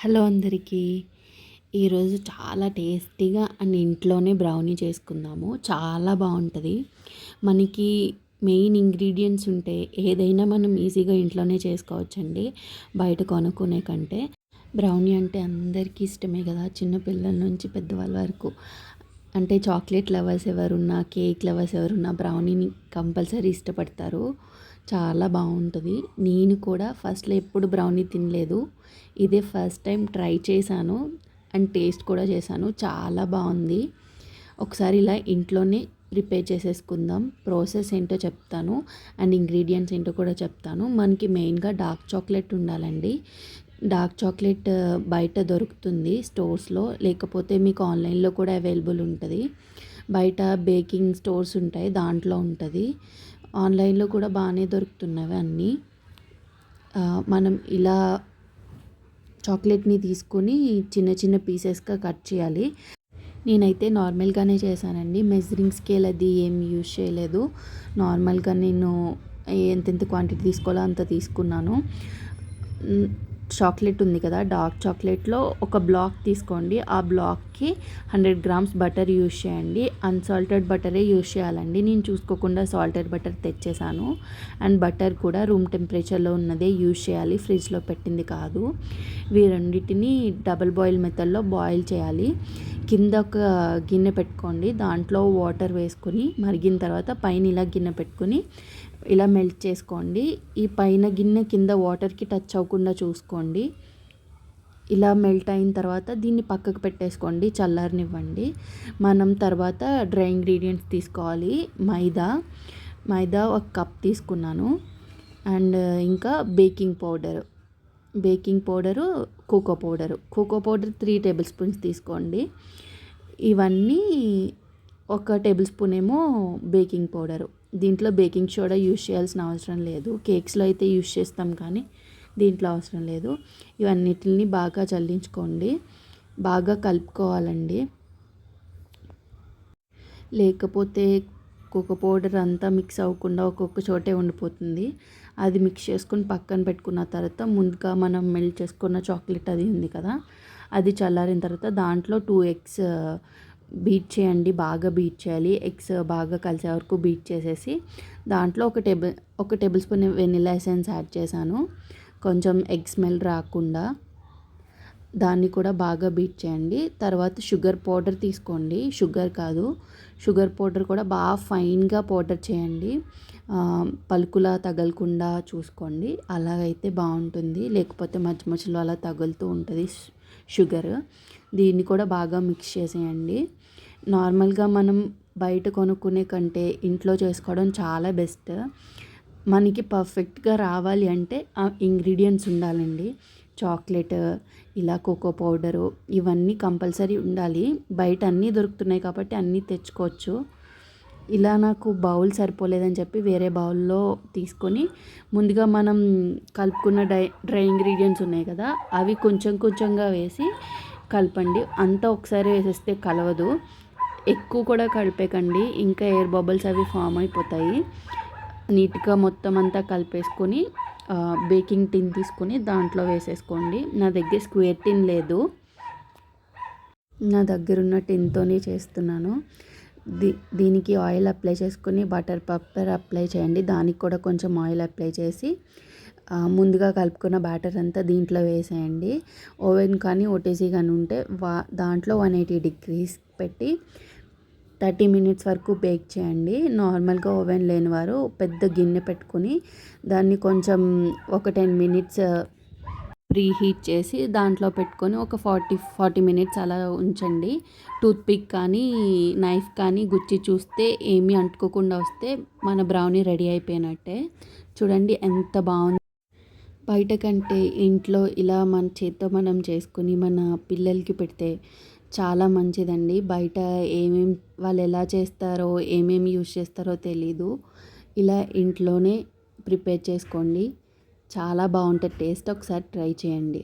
Hello అందరికీ. ఈరోజు చాలా టేస్టీగా అండ్ ఇంట్లోనే బ్రౌనీ చేసుకుందాము. చాలా బాగుంటుంది. మనకి మెయిన్ ఇంగ్రీడియంట్స్ ఉంటే ఏదైనా మనం ఈజీగా ఇంట్లోనే చేసుకోవచ్చండి, బయట కొనుక్కునే కంటే. బ్రౌనీ అంటే అందరికీ ఇష్టమే కదా, చిన్నపిల్లల నుంచి పెద్దవాళ్ళ వరకు. అంటే చాక్లెట్ లవర్స్ ఎవరున్నా, కేక్ లవర్స్ ఎవరున్నా బ్రౌనీని కంపల్సరీ ఇష్టపడతారు. చాలా బాగుంటుంది. నేను కూడా ఫస్ట్లో ఎప్పుడు బ్రౌనీ తినలేదు, ఇదే ఫస్ట్ టైం ట్రై చేశాను అండ్ టేస్ట్ కూడా చేశాను. చాలా బాగుంది. ఒకసారి ఇలా ఇంట్లోనే ప్రిపేర్ చేసేసుకుందాం. ప్రాసెస్ ఏంటో చెప్తాను అండ్ ఇంగ్రీడియంట్స్ ఏంటో కూడా చెప్తాను. మనకి మెయిన్గా డార్క్ చాక్లెట్ ఉండాలండి. డార్క్ చాక్లెట్ బయట దొరుకుతుంది స్టోర్స్లో, లేకపోతే మీకు ఆన్లైన్లో కూడా అవైలబుల్ ఉంటుంది. బయట బేకింగ్ స్టోర్స్ ఉంటాయి, దాంట్లో ఉంటుంది. ఆన్లైన్లో కూడా బాగానే దొరుకుతున్నవి అన్నీ. మనం ఇలా చాక్లెట్ని తీసుకొని చిన్న చిన్న పీసెస్గా కట్ చేయాలి. నేనైతే నార్మల్గానే చేశానండి, మెజరింగ్ స్కేల్ అది ఏం యూజ్ చేయలేదు. నార్మల్గా నేను ఎంతెంత క్వాంటిటీ తీసుకోవాలో అంత తీసుకున్నాను. చాక్లెట్ ఉంది కదా, డార్క్ చాక్లెట్లో ఒక బ్లాక్ తీసుకోండి. ఆ బ్లాక్కి 100 గ్రామ్స్ బటర్ యూజ్ చేయండి. అన్సాల్టెడ్ బటరే యూజ్ చేయాలండి. నేను చూసుకోకుండా సాల్టెడ్ బటర్ తెచ్చేసాను. అండ్ బటర్ కూడా రూమ్ టెంపరేచర్లో ఉన్నదే యూజ్ చేయాలి, ఫ్రిడ్జ్లో పెట్టింది కాదు. ఇవి రెండింటిని డబుల్ బాయిల్ మెథడ్లో బాయిల్ చేయాలి. కింద ఒక గిన్నె పెట్టుకోండి, దాంట్లో వాటర్ వేసుకొని మరిగిన తర్వాత పైన ఇలా గిన్నె పెట్టుకొని ఇలా మెల్ట్ చేసుకోండి. ఈ పైన గిన్నె కింద వాటర్కి టచ్ అవ్వకుండా చూసుకోండి. ఇలా మెల్ట్ అయిన తర్వాత దీన్ని పక్కకు పెట్టేసుకోండి, చల్లారనివ్వండి. మనం తర్వాత డ్రై ఇంగ్రీడియంట్స్ తీసుకోవాలి. మైదా ఒక కప్ తీసుకున్నాను. అండ్ ఇంకా baking powder, cocoa powder 3 tablespoons తీసుకోండి. ఇవన్నీ ఒక టేబుల్ స్పూన్ ఏమో బేకింగ్ పౌడరు. దీంట్లో బేకింగ్ సోడా యూజ్ చేయాల్సిన అవసరం లేదు. కేక్స్లో అయితే యూజ్ చేస్తాం కానీ దీంట్లో అవసరం లేదు. ఇవన్నిటిని బాగా చల్లించుకోండి, బాగా కలుపుకోవాలండి. లేకపోతే కోకో పౌడర్ అంతా మిక్స్ అవ్వకుండా ఒక్కొక్క చోటే ఉండిపోతుంది. అది మిక్స్ చేసుకొని పక్కన పెట్టుకున్న తర్వాత ముందుగా మనం మెల్ట్ చేసుకున్న చాక్లెట్ అది ఉంది కదా, అది చల్లారిన తర్వాత దాంట్లో 2 ఎగ్స్ బీట్ చేయండి. బాగా బీట్ చేయాలి. ఎగ్స్ బాగా కలిసే వరకు బీట్ చేసేసి దాంట్లో ఒక table spoon vanilla essence add చేశాను, కొంచెం ఎగ్ స్మెల్ రాకుండా. దాన్ని కూడా బాగా బీట్ చేయండి. తర్వాత షుగర్ పౌడర్ తీసుకోండి, షుగర్ పౌడర్ కూడా బాగా ఫైన్గా పౌడర్ చేయండి. పలుకులా తగలకుండా చూసుకోండి, అలాగైతే బాగుంటుంది. లేకపోతే మధ్య మధ్యలో అలా తగులుతూ ఉంటుంది షుగర్. దీన్ని కూడా బాగా మిక్స్ చేసేయండి. నార్మల్గా మనం బయట కొనుక్కునే కంటే ఇంట్లో చేసుకోవడం చాలా బెస్ట్. మనకి పర్ఫెక్ట్గా రావాలి అంటే ఆ ఇంగ్రీడియంట్స్ ఉండాలండి. చాక్లెట్, ఇలా కోకో పౌడరు, ఇవన్నీ కంపల్సరీ ఉండాలి. బయట అన్నీ దొరుకుతున్నాయి కాబట్టి అన్నీ తెచ్చుకోవచ్చు. ఇలా నాకు బౌల్ సరిపోలేదని చెప్పి వేరే బౌల్లో తీసుకొని ముందుగా మనం కలుపుకున్న డ్రై ఇంగ్రీడియంట్స్ ఉన్నాయి కదా, అవి కొంచెం కొంచెంగా వేసి కలపండి. అంతా ఒకసారి వేసేస్తే కలవదు. ఎక్కువ కూడా కలిపేకండి, ఇంకా ఎయిర్ బబుల్స్ అవి ఫామ్ అయిపోతాయి. నీట్గా మొత్తం అంతా కలిపేసుకొని బేకింగ్ టిన్ తీసుకొని దాంట్లో వేసేసుకోండి. నా దగ్గర స్క్వేర్ టిన్ లేదు, నా దగ్గర ఉన్న టిన్తోనే చేస్తున్నాను. దీనికి ఆయిల్ అప్లై చేసుకొని బటర్ పేపర్ అప్లై చేయండి. దానికి కూడా కొంచెం ఆయిల్ అప్లై చేసి ముందుగా కలుపుకున్న బ్యాటర్ అంతా దీంట్లో వేసేయండి. ఓవెన్ కానీ ఓటీజీ కానీ ఉంటే దాంట్లో 180 డిగ్రీస్ పెట్టి 30 మినిట్స్ వరకు బేక్ చేయండి. నార్మల్గా ఓవెన్ లేని వారు పెద్ద గిన్నె పెట్టుకొని దాన్ని కొంచెం ఒక 10 మినిట్స్ ప్రీ హీట్ చేసి దాంట్లో పెట్టుకొని ఒక 40 మినిట్స్ అలా ఉంచండి. టూత్పిక్ కానీ నైఫ్ కానీ గుచ్చి చూస్తే ఏమీ అంటుకోకుండా వస్తే మన బ్రౌనీ రెడీ అయిపోయినట్టే. చూడండి ఎంత బాగుంది. బయట కంటే ఇంట్లో ఇలా మన చేత్తో మనం చేసుకొని మన పిల్లలకి పెడితే చాలా మంచిదండి. బయట వాళ్ళు ఎలా చేస్తారో ఏమేమి యూజ్ చేస్తారో తెలీదు. ఇలా ఇంట్లోనే ప్రిపేర్ చేసుకోండి, చాలా బాగుంటుంది టేస్ట్. ఒకసారి ట్రై చేయండి.